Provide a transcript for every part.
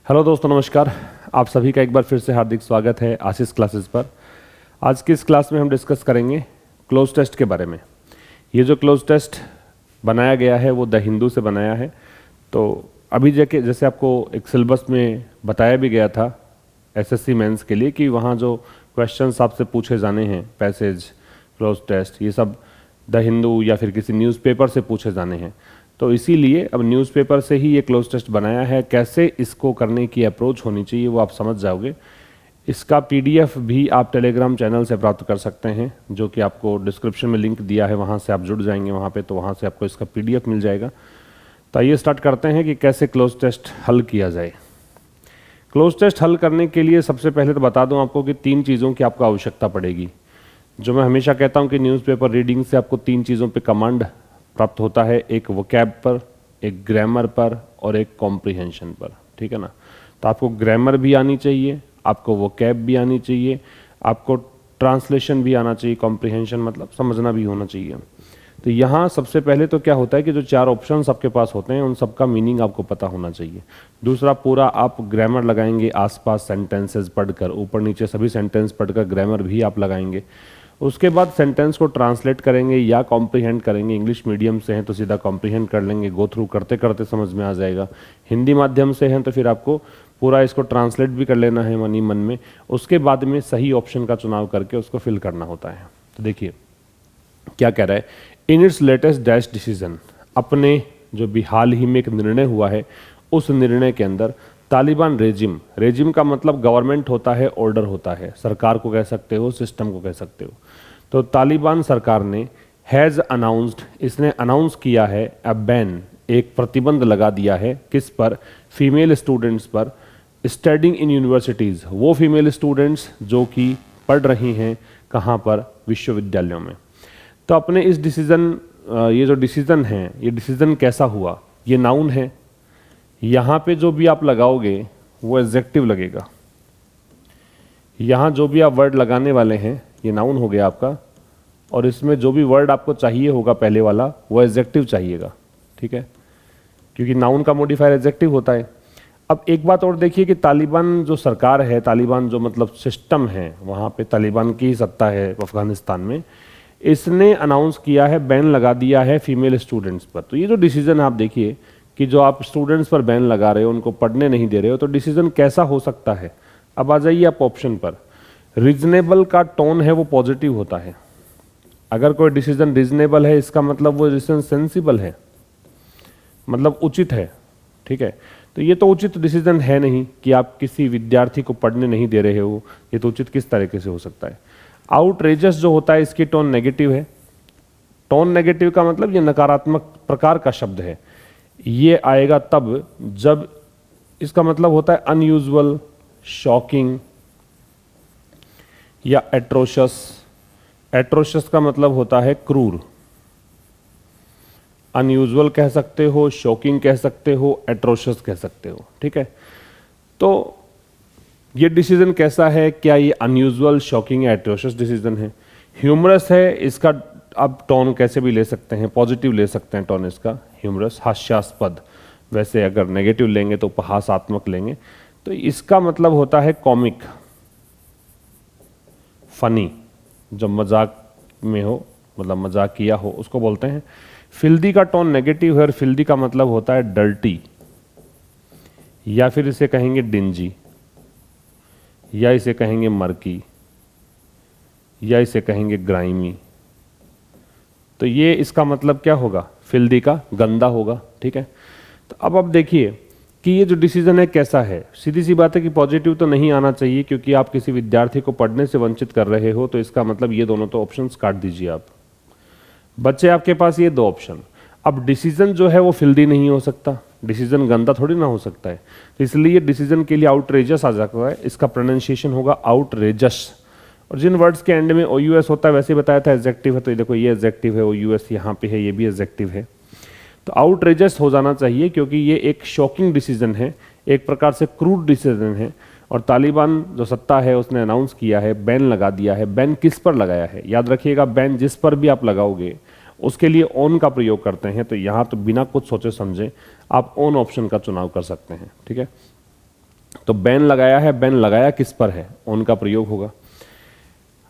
Hello दोस्तों, नमस्कार। आप सभी का एक बार फिर से हार्दिक स्वागत है आशीष क्लासेस पर। आज की इस क्लास में हम डिस्कस करेंगे क्लोज टेस्ट के बारे में। ये जो क्लोज टेस्ट बनाया गया है वो द हिंदू से बनाया है। तो अभी जैसे आपको एक सिलेबस में बताया भी गया था एसएससी मेंस के लिए कि वहाँ जो क्वेश्चंस आपसे पूछे जाने हैं, पैसेज, क्लोज टेस्ट, ये सब द हिंदू या फिर किसी न्यूज़पेपर से पूछे जाने हैं। तो इसीलिए अब न्यूज़पेपर से ही ये क्लोज टेस्ट बनाया है। कैसे इसको करने की अप्रोच होनी चाहिए वो आप समझ जाओगे। इसका पीडीएफ भी आप टेलीग्राम चैनल से प्राप्त कर सकते हैं, जो कि आपको डिस्क्रिप्शन में लिंक दिया है, वहाँ से आप जुड़ जाएंगे वहाँ पे, तो वहाँ से आपको इसका पीडीएफ मिल जाएगा। तो आइए स्टार्ट करते हैं कि कैसे क्लोज टेस्ट हल किया जाए। क्लोज टेस्ट हल करने के लिए सबसे पहले तो बता दूँ आपको कि 3 चीज़ों की आपको आवश्यकता पड़ेगी। जो मैं हमेशा कहता हूँ कि न्यूज़पेपर रीडिंग से आपको 3 चीज़ों पर कमांड प्राप्त होता है, एक वोकैब पर, एक ग्रामर पर और एक कॉम्प्रिहेंशन पर। ठीक है ना। तो आपको ग्रामर भी आनी चाहिए, आपको वोकैब भी आनी चाहिए, आपको ट्रांसलेशन भी आना चाहिए, कॉम्प्रिहेंशन मतलब समझना भी होना चाहिए। तो यहाँ सबसे पहले तो क्या होता है कि जो 4 ऑप्शंस आपके पास होते हैं उन सबका मीनिंग आपको पता होना चाहिए। दूसरा, पूरा आप ग्रामर लगाएंगे, आसपास सेंटेंसेस पढ़कर, ऊपर नीचे सभी सेंटेंस पढ़कर ग्रामर भी आप लगाएंगे। उसके बाद सेंटेंस को ट्रांसलेट करेंगे या कॉम्प्रिहेंड करेंगे। इंग्लिश मीडियम से हैं तो सीधा कॉम्प्रिहेंड कर लेंगे, गो थ्रू करते करते समझ में आ जाएगा। हिंदी माध्यम से हैं तो फिर आपको पूरा इसको ट्रांसलेट भी कर लेना है मनी मन में। उसके बाद में सही ऑप्शन का चुनाव करके उसको फिल करना होता है। तो देखिए क्या कह रहा है, in its latest dash decision, अपने जो भी हाल ही में एक निर्णय हुआ है उस निर्णय के अंदर तालिबान रेजिम का मतलब गवर्नमेंट होता है, ऑर्डर होता है, सरकार को कह सकते हो, सिस्टम को कह सकते हो। तो तालिबान सरकार ने हैज़ अनाउंस्ड, इसने अनाउंस किया है, अ बैन, एक प्रतिबंध लगा दिया है, किस पर, फीमेल स्टूडेंट्स पर, स्टडिंग इन यूनिवर्सिटीज़, वो फीमेल स्टूडेंट्स जो कि पढ़ रही हैं कहाँ पर, विश्वविद्यालयों में। तो अपने इस डिसीज़न, ये जो डिसीज़न है, ये डिसीज़न कैसा हुआ, ये नाउन है। यहाँ पे जो भी आप लगाओगे वो एडजेक्टिव लगेगा। यहाँ जो भी आप वर्ड लगाने वाले हैं ये नाउन हो गया आपका, और इसमें जो भी वर्ड आपको चाहिए होगा पहले वाला वो एडजेक्टिव चाहिएगा। ठीक है, क्योंकि नाउन का मॉडिफायर एडजेक्टिव होता है। अब एक बात और देखिए कि तालिबान जो सरकार है, तालिबान जो मतलब सिस्टम है, वहाँ पे तालिबान की सत्ता है अफगानिस्तान में, इसने अनाउंस किया है, बैन लगा दिया है फीमेल स्टूडेंट्स पर। तो ये जो डिसीजन आप देखिए कि जो आप स्टूडेंट्स पर बैन लगा रहे हो, उनको पढ़ने नहीं दे रहे हो, तो डिसीजन कैसा हो सकता है। अब आ जाइए आप ऑप्शन पर। रीजनेबल का टोन है वो पॉजिटिव होता है। अगर कोई डिसीजन रीजनेबल है इसका मतलब वो डिसीजन सेंसिबल है, मतलब उचित है। ठीक है, तो ये तो उचित डिसीजन है नहीं कि आप किसी विद्यार्थी को पढ़ने नहीं दे रहे हो, ये तो उचित किस तरीके से हो सकता है। आउटरेजस जो होता है इसकी टोन नेगेटिव है। टोन नेगेटिव का मतलब ये नकारात्मक प्रकार का शब्द है। ये आएगा तब जब इसका मतलब होता है अनयूजुअल, शॉकिंग या एट्रोशस। एट्रोशस का मतलब होता है क्रूर। अनयूजुअल कह सकते हो, शॉकिंग कह सकते हो, एट्रोशस कह सकते हो। ठीक है, तो ये डिसीजन कैसा है, क्या ये अनयूजुअल, शॉकिंग या एट्रोशस डिसीजन है। ह्यूमरस है, इसका आप टोन कैसे भी ले सकते हैं, पॉजिटिव ले सकते हैं टोन इसका, ह्यूमरस, हास्यास्पद। वैसे अगर नेगेटिव लेंगे तो उपहासात्मक लेंगे। तो इसका मतलब होता है कॉमिक, फनी, जब मजाक में हो, मतलब मजाक किया हो, उसको बोलते हैं। फिल्दी का टोन नेगेटिव है और फिल्दी का मतलब होता है डर्टी, या फिर इसे कहेंगे डिंजी, या इसे कहेंगे मर्की, या इसे कहेंगे ग्राइमी। तो ये इसका मतलब क्या होगा, फिल्दी का गंदा होगा। ठीक है, तो अब देखिए कि ये जो डिसीजन है कैसा है। सीधी सी बात है कि पॉजिटिव तो नहीं आना चाहिए, क्योंकि आप किसी विद्यार्थी को पढ़ने से वंचित कर रहे हो। तो इसका मतलब ये दोनों तो ऑप्शंस काट दीजिए आप। बच्चे आपके पास ये 2 ऑप्शन। अब डिसीजन जो है वो फिल्दी नहीं हो सकता, डिसीजन गंदा थोड़ी ना हो सकता है। तो इसलिए डिसीजन के लिए आउटरेजस आ जाता है। इसका प्रोनाउंसिएशन होगा आउटरेजस। और जिन वर्ड्स के एंड में OUS होता है, वैसे ही बताया था एडजेक्टिव है, तो ये देखो ये एडजेक्टिव है, OUS यहाँ पे है, ये भी एडजेक्टिव है। तो आउटरेजस हो जाना चाहिए, क्योंकि ये एक शॉकिंग डिसीजन है, एक प्रकार से क्रूड डिसीजन है। और तालिबान जो सत्ता है उसने अनाउंस किया है, बैन लगा दिया है। बैन किस पर लगाया है, याद रखिएगा, बैन जिस पर भी आप लगाओगे उसके लिए ऑन का प्रयोग करते हैं। तो यहाँ तो बिना कुछ सोचे समझे आप ऑन ऑप्शन का चुनाव कर सकते हैं। ठीक है, तो बैन लगाया है, बैन लगाया किस पर है, ऑन का प्रयोग होगा।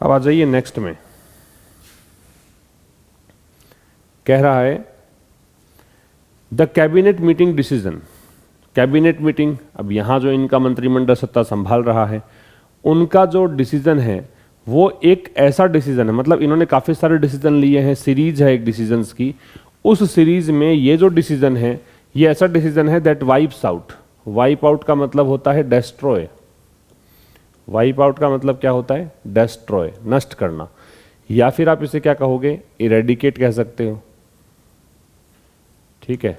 अब आ जाइए नेक्स्ट में, कह रहा है the cabinet meeting decision. Cabinet meeting, अब यहां जो इनका मंत्रिमंडल सत्ता संभाल रहा है, उनका जो डिसीजन है वो एक ऐसा डिसीजन है, मतलब इन्होंने काफी सारे डिसीजन लिए हैं, सीरीज है एक डिसीजंस की, उस सीरीज में ये जो डिसीजन है ये ऐसा डिसीजन है that wipes out. Wipe out का मतलब होता है डेस्ट्रॉय। वाइप आउट का मतलब क्या होता है, डेस्ट्रॉय, नष्ट करना, या फिर आप इसे क्या कहोगे, इरेडिकेट कह सकते हो। ठीक है,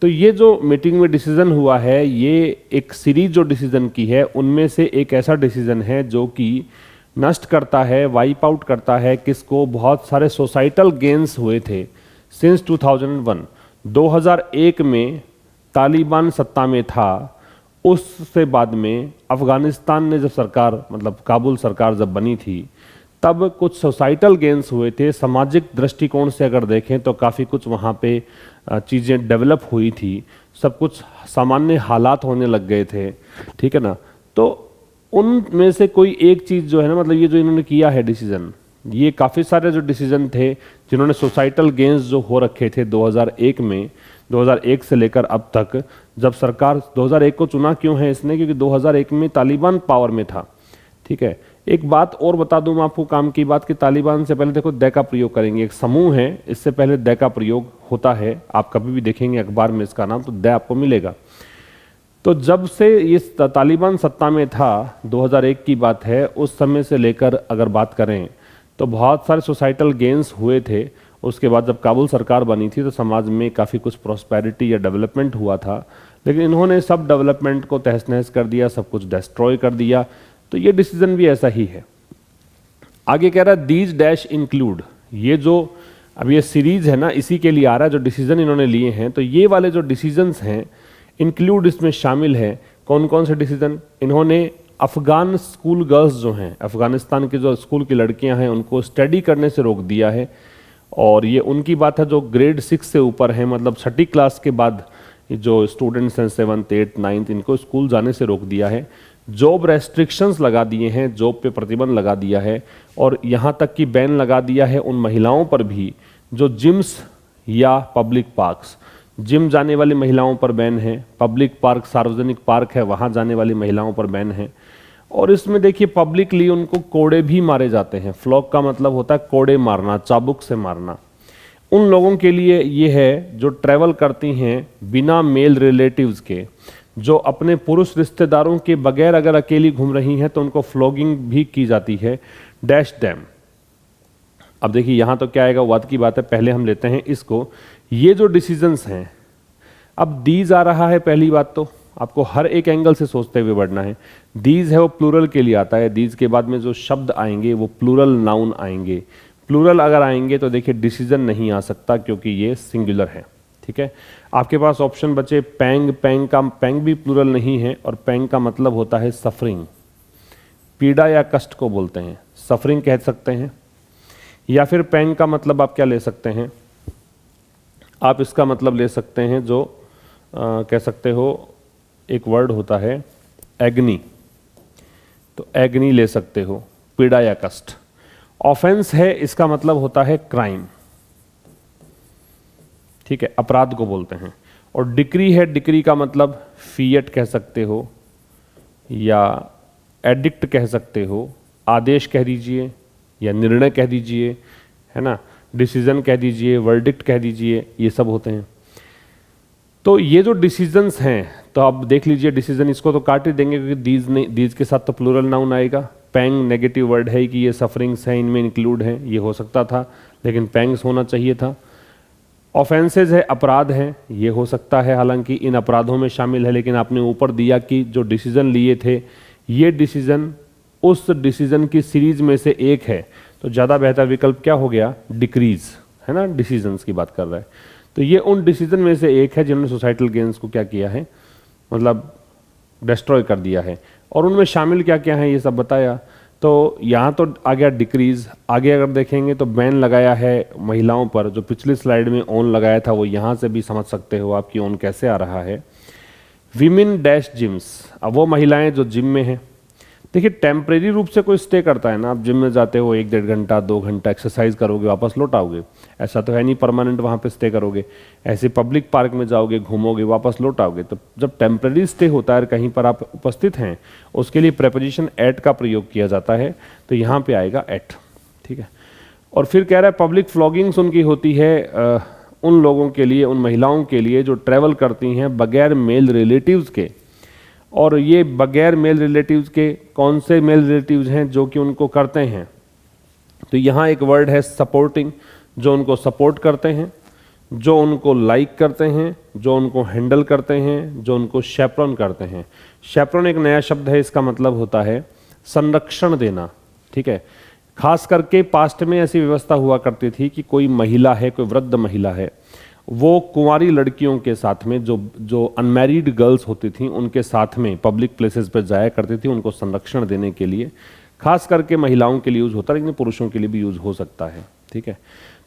तो ये जो मीटिंग में डिसीजन हुआ है, ये एक सीरीज जो डिसीजन की है उनमें से एक ऐसा डिसीजन है जो कि नष्ट करता है, वाइप आउट करता है किसको, बहुत सारे सोसाइटल गेन्स हुए थे सिंस 2001। 2001 में तालिबान सत्ता में था, उससे बाद में अफगानिस्तान ने जब सरकार, मतलब काबुल सरकार जब बनी थी, तब कुछ सोसाइटल गेन्स हुए थे। सामाजिक दृष्टिकोण से अगर देखें तो काफ़ी कुछ वहाँ पे चीज़ें डेवलप हुई थी, सब कुछ सामान्य हालात होने लग गए थे। ठीक है ना, तो उनमें से कोई एक चीज़ जो है ना, मतलब ये जो इन्होंने किया है डिसीजन, ये काफ़ी सारे जो डिसीजन थे जिन्होंने सोसाइटल गेन्स जो हो रखे थे 2001 में, 2001 से लेकर अब तक, जब सरकार 2001 को चुना क्यों है इसने, क्योंकि 2001 में तालिबान पावर में था। ठीक है, एक बात और बता दूं मैं आपको काम की बात, कि तालिबान से पहले देखो दै का प्रयोग करेंगे, एक समूह है, इससे पहले दै का प्रयोग होता है, आप कभी भी देखेंगे अखबार में इसका नाम, तो दै आपको मिलेगा। तो जब से ये तालिबान सत्ता में था, 2001 की बात है, उस समय से लेकर अगर बात करें तो बहुत सारे सोसाइटल गेन्स हुए थे। उसके बाद जब काबुल सरकार बनी थी तो समाज में काफ़ी कुछ प्रॉस्पेरिटी या डेवलपमेंट हुआ था, लेकिन इन्होंने सब डेवलपमेंट को तहस नहस कर दिया, सब कुछ डिस्ट्रॉय कर दिया। तो ये डिसीजन भी ऐसा ही है। आगे कह रहा है दीज डैश इंक्लूड, ये जो अब ये सीरीज है ना, इसी के लिए आ रहा है जो डिसीजन इन्होंने लिए हैं, तो ये वाले जो डिसीजंस हैं इंक्लूड इसमें शामिल है। कौन कौन से डिसीजन, इन्होंने अफगान स्कूल गर्ल्स जो हैं, अफगानिस्तान की जो स्कूल की लड़कियां हैं, उनको स्टडी करने से रोक दिया है। और ये उनकी बात है जो ग्रेड 6 से ऊपर है, मतलब 6ठी क्लास के बाद जो स्टूडेंट्स हैं 7th 8th 9th, इनको स्कूल जाने से रोक दिया है। जॉब रेस्ट्रिक्शंस लगा दिए हैं, जॉब पे प्रतिबंध लगा दिया है, और यहाँ तक कि बैन लगा दिया है उन महिलाओं पर भी जो जिम्स या पब्लिक पार्क्स, जिम जाने वाली महिलाओं पर बैन है, पब्लिक पार्क सार्वजनिक पार्क है वहाँ जाने वाली महिलाओं पर बैन है। और इसमें देखिए पब्लिकली उनको कोड़े भी मारे जाते हैं। फ्लॉग का मतलब होता है कोड़े मारना, चाबुक से मारना। उन लोगों के लिए ये है जो ट्रैवल करती हैं बिना मेल रिलेटिव्स के, जो अपने पुरुष रिश्तेदारों के बगैर अगर अकेली घूम रही हैं तो उनको फ्लॉगिंग भी की जाती है। Dash dam. अब देखिए यहाँ तो क्या आएगा, वाद की बात है, पहले हम लेते हैं इसको। ये जो डिसीजंस हैं, अब दीज आ रहा है, पहली बात तो आपको हर एक एंगल से सोचते हुए बढ़ना है। दीज है वो प्लूरल के लिए आता है, दीज के बाद में जो शब्द आएंगे वो प्लूरल नाउन आएंगे। प्लूरल अगर आएंगे तो देखिए डिसीजन नहीं आ सकता क्योंकि ये सिंगुलर है। ठीक है, आपके पास ऑप्शन बचे पैंग। पैंग का पैंग भी प्लूरल नहीं है, और पैंग का मतलब होता है सफरिंग, पीड़ा या कष्ट को बोलते हैं, सफरिंग कह सकते हैं। या फिर पैंग का मतलब आप क्या ले सकते हैं, आप इसका मतलब ले सकते हैं जो कह सकते हो, एक वर्ड होता है एग्नी, तो एग्नी ले सकते हो, पीड़ा या कष्ट। ऑफेंस है, इसका मतलब होता है क्राइम। ठीक है, अपराध को बोलते हैं। और डिक्री है, डिक्री का मतलब फियट कह सकते हो या एडिक्ट कह सकते हो, आदेश कह दीजिए या निर्णय कह दीजिए, है ना, डिसीजन कह दीजिए, वर्डिक्ट कह दीजिए, ये सब होते हैं। तो ये जो डिसीजंस हैं, तो आप देख लीजिए डिसीजन, इसको तो काट ही देंगे क्योंकि दीज नहीं, दीज के साथ तो प्लूरल नाउन आएगा। पैंग नेगेटिव वर्ड है कि ये सफरिंग्स हैं, इनमें इंक्लूड है, ये हो सकता था, लेकिन पैंग्स होना चाहिए था। ऑफेंसेज है, अपराध है, ये हो सकता है, हालांकि इन अपराधों में शामिल है, लेकिन आपने ऊपर दिया कि जो डिसीजन लिए थे ये डिसीजन उस डिसीजन की सीरीज में से एक है, तो ज़्यादा बेहतर विकल्प क्या हो गया, डिक्रीज, है ना, डिसीजंस की बात कर रहा है। तो ये उन डिसीजन में से एक है जिन्होंने सोसाइटल गेन्स को क्या किया है, मतलब डिस्ट्रॉय कर दिया है। और उनमें शामिल क्या क्या है ये सब बताया। तो यहाँ तो आ गया डिक्रीज। आगे अगर देखेंगे तो बैन लगाया है महिलाओं पर, जो पिछली स्लाइड में ऑन लगाया था वो यहाँ से भी समझ सकते हो आप कि ऑन कैसे आ रहा है। विमेन डैश जिम्स, अब वो महिलाएं जो जिम में हैं। देखिए टेम्परेरी रूप से कोई स्टे करता है ना, आप जिम में जाते हो 1-1.5 घंटा 2 घंटा एक्सरसाइज करोगे वापस लौट आओगे, ऐसा तो है नहीं परमानेंट वहाँ पे स्टे करोगे। ऐसे पब्लिक पार्क में जाओगे घूमोगे वापस लौट आओगे। तो जब टेम्परेरी स्टे होता है कहीं पर आप उपस्थित हैं, उसके लिए प्रेपोजिशन एट का प्रयोग किया जाता है, तो यहाँ पे आएगा एट, ठीक है। और फिर कह रहा है पब्लिक फ्लॉगिंग्स उनकी होती है उन लोगों के लिए, उन महिलाओं के लिए जो ट्रैवल करती हैं बगैर मेल रिलेटिव्स के। और ये बगैर मेल रिलेटिव्स के कौन से मेल रिलेटिव्स हैं जो कि उनको करते हैं, तो यहाँ एक वर्ड है सपोर्टिंग, जो उनको सपोर्ट करते हैं, जो उनको लाइक करते हैं, जो उनको हैंडल करते हैं, जो उनको शेप्रॉन करते हैं। शेप्रॉन एक नया शब्द है, इसका मतलब होता है संरक्षण देना, ठीक है। खास करके पास्ट में ऐसी व्यवस्था हुआ करती थी कि कोई महिला है, कोई वृद्ध महिला है, वो कुंवारी लड़कियों के साथ में जो अनमैरिड गर्ल्स होती थी उनके साथ में पब्लिक प्लेसेस पर जाया करती थी उनको संरक्षण देने के लिए। खास करके महिलाओं के लिए यूज़ होता है, लेकिन पुरुषों के लिए भी यूज़ हो सकता है, ठीक है।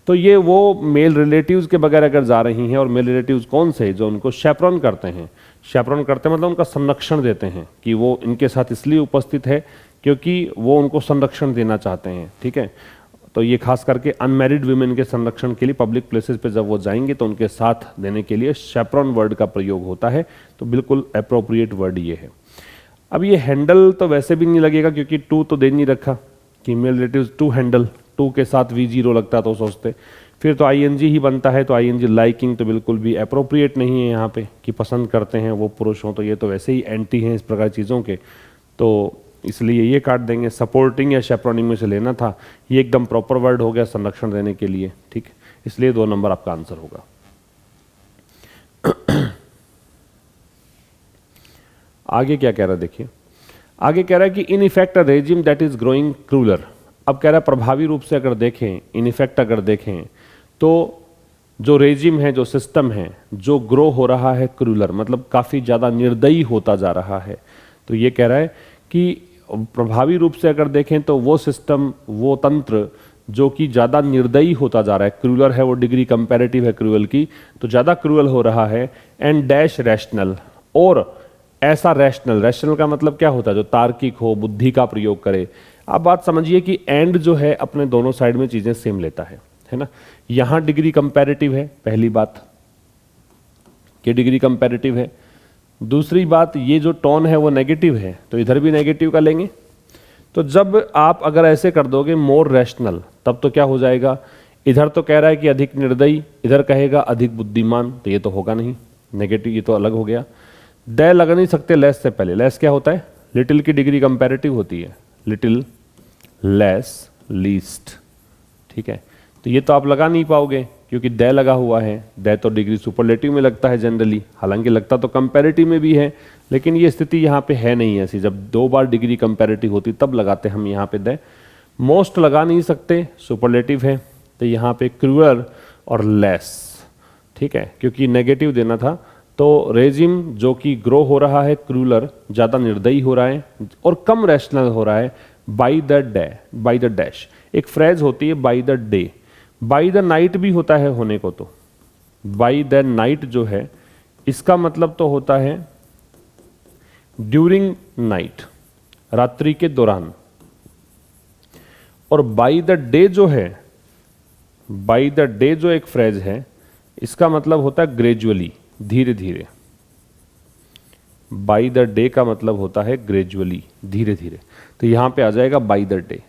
तो ये वो मेल रिलेटिव्स के बगैर अगर जा रही हैं, और मेल रिलेटिव्स कौन से, जो उनको शेप्रॉन करते हैं। शेप्रॉन करते हैं मतलब उनका संरक्षण देते हैं, कि वो इनके साथ इसलिए उपस्थित है क्योंकि वो उनको संरक्षण देना चाहते हैं, ठीक है। तो ये खास करके अनमैरिड वीमेन के संरक्षण के लिए पब्लिक प्लेसेस पे जब वो जाएंगे तो उनके साथ देने के लिए शेप्रॉन वर्ड का प्रयोग होता है। तो बिल्कुल अप्रोप्रिएट वर्ड ये है। अब ये हैंडल तो वैसे भी नहीं लगेगा क्योंकि टू तो दे नहीं रखा कि male relatives to handle, two के साथ V0 लगता तो सोचते, फिर तो ING ही बनता है। तो ING लाइकिंग तो बिल्कुल भी अप्रोप्रिएट नहीं है यहाँ पे कि पसंद करते हैं वो पुरुष हों, तो ये तो वैसे ही एंटी हैं इस प्रकार चीज़ों के, तो इसलिए ये काट देंगे। सपोर्टिंग या शेप्रॉनिंग में से लेना था, ये एकदम प्रॉपर वर्ड हो गया संरक्षण देने के लिए, ठीक, इसलिए 2 नंबर आपका आंसर होगा। आगे क्या कह रहा है देखिए, आगे कह रहा है कि in effect a regime that is growing crueller. अब कह रहा है प्रभावी रूप से अगर देखें, इन इफेक्ट अगर देखें तो जो रेजिम है, जो सिस्टम है, जो ग्रो हो रहा है क्रूलर मतलब काफ़ी ज़्यादा निर्दयी होता जा रहा है। तो ये कह रहा है कि प्रभावी रूप से अगर देखें तो वो सिस्टम, वो तंत्र जो कि ज़्यादा निर्दयी होता जा रहा है, क्रूअल है, वो डिग्री कंपैरेटिव है क्रूअल की, तो ज़्यादा क्रूअल हो रहा है। एंड डैश रैशनल, और ऐसा रैशनल, रैशनल का मतलब क्या होता है, जो तार्किक हो, बुद्धि का प्रयोग करे। आप बात समझिए कि एंड जो है अपने दोनों साइड में चीज़ें सेम लेता है ना। यहाँ डिग्री कंपैरेटिव है, पहली बात कि डिग्री कंपैरेटिव है। दूसरी बात, ये जो टोन है वो नेगेटिव है, तो इधर भी नेगेटिव का लेंगे। तो जब आप अगर ऐसे कर दोगे मोर रैशनल, तब तो क्या हो जाएगा, इधर तो कह रहा है कि अधिक निर्दयी, इधर कहेगा अधिक बुद्धिमान, तो ये तो होगा नहीं, नेगेटिव, ये तो अलग हो गया। द लगा नहीं सकते लेस से पहले, लेस क्या होता है, लिटिल की डिग्री कंपैरेटिव होती है, लिटिल, लेस, लीस्ट, ठीक है। तो ये तो आप लगा नहीं पाओगे क्योंकि द लगा हुआ है। द तो डिग्री सुपरलेटिव में लगता है जनरली, हालांकि लगता तो कंपैरेटिव में भी है, लेकिन ये स्थिति यहाँ पे है नहीं ऐसी। जब 2 बार डिग्री कंपैरेटिव होती तब लगाते हम यहाँ पे द। मोस्ट लगा नहीं सकते, सुपरलेटिव है, तो यहाँ पे क्रूअर और लेस, ठीक है, क्योंकि नेगेटिव देना था। तो रेजिम जो कि ग्रो हो रहा है, क्रूलर ज़्यादा निर्दयी हो रहा है और कम रैशनल हो रहा है, बाई द डैश। एक फ्रेज होती है by the day, by the night भी होता है होने को। तो बाई द नाइट जो है इसका मतलब तो होता है ड्यूरिंग नाइट, रात्रि के दौरान। और बाई द डे जो है, बाई द डे जो एक फ्रेज है, इसका मतलब होता है ग्रेजुअली, धीरे धीरे। बाई द डे का मतलब होता है ग्रेजुअली, धीरे धीरे। तो यहां पे आ जाएगा by the day.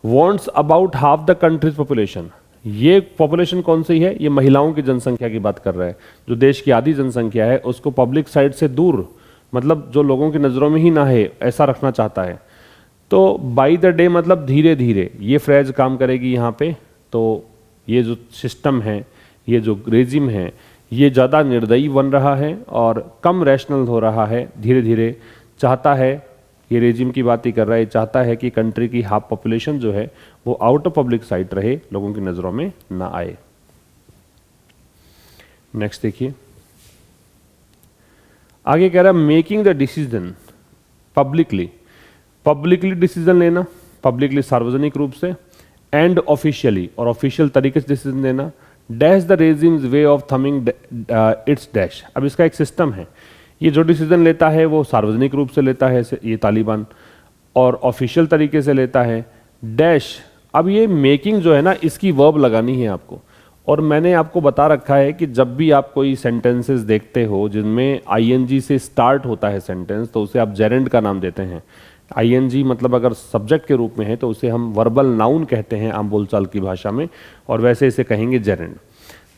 Wants about half the countries population, ये पॉपुलेशन कौन सी है, ये महिलाओं की जनसंख्या की बात कर रहा है। जो देश की आधी जनसंख्या है उसको पब्लिक साइड से दूर, मतलब जो लोगों की नज़रों में ही ना है, ऐसा रखना चाहता है। तो बाई द डे मतलब धीरे धीरे, ये फ्रेज काम करेगी यहाँ पे। तो ये जो सिस्टम है, ये जो रेजिम है, ये ज़्यादा निर्दयी बन रहा है और कम रैशनल हो रहा है, धीरे धीरे। चाहता है, ये रेजिम की बात ही कर रहा है, चाहता है कि कंट्री की हाफ पॉपुलेशन जो है वो आउट ऑफ पब्लिक साइट रहे, लोगों की नज़रों में ना आए। नेक्स्ट देखिए, आगे कह रहा है making the decision publicly, publicly decision लेना, पब्लिकली सार्वजनिक रूप से, एंड ऑफिशियली, और ऑफिशियल तरीके से डिसीजन देना। Dash the regime's way of thumbing its dash. अब इसका एक सिस्टम है, ये जो डिसीजन लेता है वो सार्वजनिक रूप से लेता है ये तालिबान, और ऑफिशियल तरीके से लेता है डैश। अब ये मेकिंग जो है ना, इसकी वर्ब लगानी है आपको, और मैंने आपको बता रखा है कि जब भी आप कोई सेंटेंसेस देखते हो जिनमें आईएनजी से स्टार्ट होता है सेंटेंस, तो उसे आप जेरेंड का नाम देते हैं। आईएनजी मतलब अगर सब्जेक्ट के रूप में है तो उसे हम वर्बल नाउन कहते हैं आम बोलचाल की भाषा में, और वैसे इसे कहेंगे जेरेंड।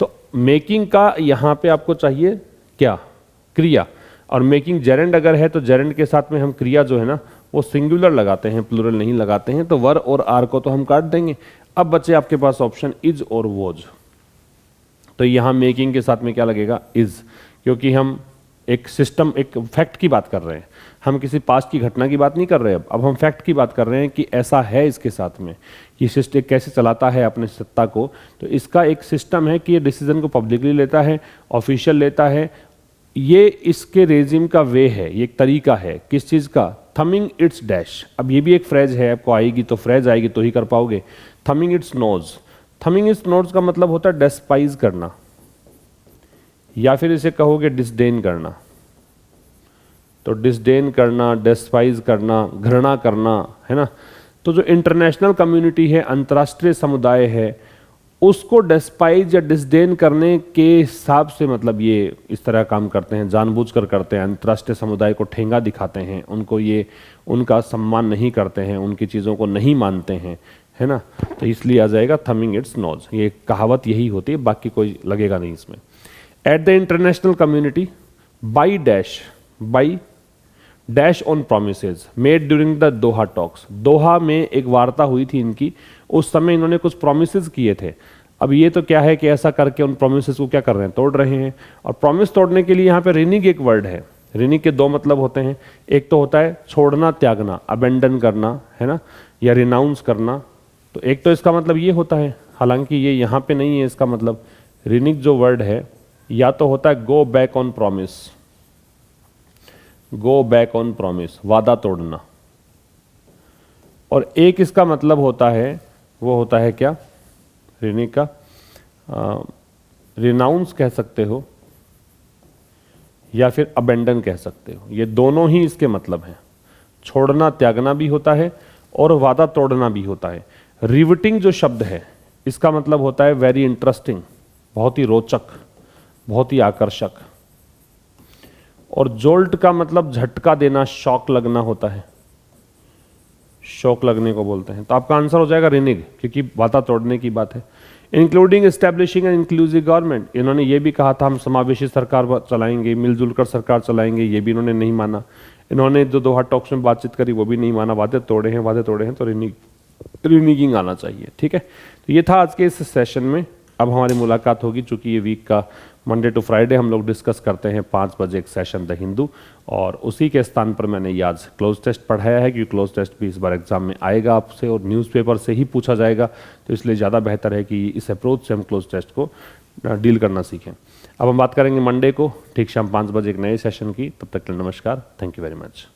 तो मेकिंग का यहाँ पे आपको चाहिए क्या, क्रिया, और मेकिंग जेरेंड अगर है तो जेरेंड के साथ में हम क्रिया जो है ना वो सिंगुलर लगाते हैं, प्लूरल नहीं लगाते हैं। तो वर और आर को तो हम काट देंगे। अब बचे आपके पास ऑप्शन इज और वॉज। तो यहाँ मेकिंग के साथ में क्या लगेगा, इज, क्योंकि हम एक सिस्टम, एक फैक्ट की बात कर रहे हैं, हम किसी पास्ट की घटना की बात नहीं कर रहे। अब हम फैक्ट की बात कर रहे हैं कि ऐसा है इसके साथ में, ये सिस्टम कैसे चलाता है अपने सत्ता को। तो इसका एक सिस्टम है कि ये डिसीजन को पब्लिकली लेता है, ऑफिशियल लेता है, ये इसके रेजिम का वे है, ये एक तरीका है। किस चीज़ का, थमिंग इट्स डैश। अब ये भी एक फ्रेज है, आपको आएगी तो फ्रेज आएगी तो ही कर पाओगे। थमिंग इट्स नोज, थमिंग इट्स नोज का मतलब होता है डेस्पाइज करना, या फिर इसे कहोगे डिसडेन करना। तो डिसडेन करना, डेस्पाइज करना, घृणा करना, है ना। तो जो इंटरनेशनल कम्युनिटी है, अंतर्राष्ट्रीय समुदाय है, उसको डेस्पाइज या डिसडेन करने के हिसाब से मतलब ये इस तरह काम करते हैं, जानबूझकर करते हैं। अंतर्राष्ट्रीय समुदाय को ठेंगा दिखाते हैं, उनको ये उनका सम्मान नहीं करते हैं, उनकी चीज़ों को नहीं मानते हैं, है ना। तो इसलिए आ जाएगा थमिंग इट्स नोज। ये कहावत यही होती है, बाकी कोई लगेगा नहीं इसमें। At the international community by dash, by dash on promises made during the Doha talks. Doha में एक वार्ता हुई थी इनकी, उस समय इन्होंने कुछ प्रोमिसेस किए थे। अब ये तो क्या है कि ऐसा करके उन प्रोमिसेस को क्या कर रहे हैं, तोड़ रहे हैं। और प्रॉमिस तोड़ने के लिए यहाँ पे रिनिग एक वर्ड है। रिनिग के दो मतलब होते हैं, एक तो होता है छोड़ना, त्यागना, अबेंडन करना, है ना, या रिनाउंस करना। तो एक तो इसका मतलब ये होता है, हालांकि ये यहाँ पे नहीं है इसका मतलब। रिनिग जो वर्ड है या तो होता है go back on promise, go back on promise, वादा तोड़ना, और एक इसका मतलब होता है, वो होता है क्या, रिनिग का रिनाउंस कह सकते हो या फिर अबेंडन कह सकते हो। ये दोनों ही इसके मतलब हैं। छोड़ना, त्यागना भी होता है और वादा तोड़ना भी होता है। रिवटिंग जो शब्द है इसका मतलब होता है वेरी इंटरेस्टिंग, बहुत ही रोचक, बहुत ही आकर्षक। और जोल्ट का मतलब झटका देना, शॉक लगना होता है, शॉक लगने को बोलते हैं। तो आपका आंसर हो जाएगा रिनिग, क्योंकि वादा तोड़ने की बात है। Including establishing an inclusive government, इन्होंने ये भी कहा था हम समावेशी सरकार चलाएंगे, मिलजुल कर सरकार चलाएंगे, ये भी इन्होंने नहीं माना। इन्होंने जो दोहा टॉक्स में बातचीत करी वो भी नहीं माना, वादे तोड़े हैं, वादे तोड़े हैं, तो रिनिगिंग आना चाहिए। ठीक है, तो ये था आज के इस सेशन में। अब हमारी मुलाकात होगी, चूंकि ये वीक का मंडे टू फ्राइडे हम लोग डिस्कस करते हैं 5 बजे एक सेशन द हिंदू, और उसी के स्थान पर मैंने ये आज क्लोज टेस्ट पढ़ाया है, क्योंकि क्लोज टेस्ट भी इस बार एग्जाम में आएगा आपसे और न्यूज़पेपर से ही पूछा जाएगा। तो इसलिए ज़्यादा बेहतर है कि इस अप्रोच से हम क्लोज टेस्ट को डील करना सीखें। अब हम बात करेंगे मंडे को ठीक शाम 5 बजे एक नए सेशन की। तब तक के लिए नमस्कार, थैंक यू वेरी मच।